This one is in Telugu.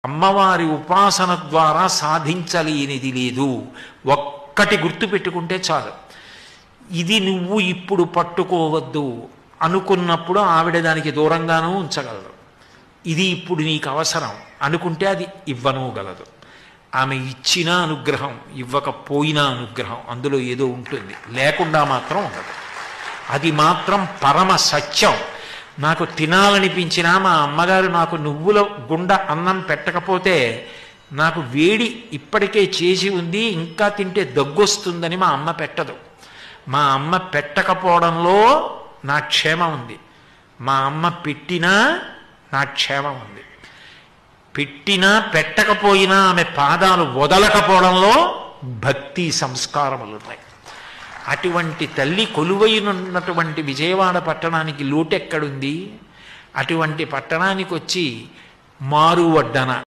అమ్మవారి ఉపాసన ద్వారా సాధించలేనిది లేదు. ఒక్కటి గుర్తుపెట్టుకుంటే చాలు. ఇది నువ్వు ఇప్పుడు పట్టుకోవద్దు అనుకున్నప్పుడు ఆవిడ దానికి దూరంగానూ ఉంచగలదు. ఇది ఇప్పుడు నీకు అవసరం అనుకుంటే అది ఇవ్వనూగలదు. ఆమె ఇచ్చిన అనుగ్రహం, ఇవ్వకపోయినా అనుగ్రహం, అందులో ఏదో ఉంటుంది, లేకుండా మాత్రం ఉండదు. అది మాత్రం పరమ సత్యం. నాకు తినాలనిపించినా మా అమ్మగారు నాకు నువ్వుల గుండ అన్నం పెట్టకపోతే నాకు వేడి ఇప్పటికే చేసి ఉంది, ఇంకా తింటే దగ్గొస్తుందని మా అమ్మ పెట్టదు. మా అమ్మ పెట్టకపోవడంలో నా క్షేమం ఉంది. మా అమ్మ పెట్టినా నా క్షేమం ఉంది. పెట్టినా పెట్టకపోయినా ఆమె పాదాలు వదలకపోవడంలో భక్తి సంస్కారములు ఉన్నాయి. అటువంటి తల్లి కొలువైనటువంటి విజయవాడ పట్టణానికి లోటెక్కడుంది? అటువంటి పట్టణానికి వచ్చి మారువడ్డన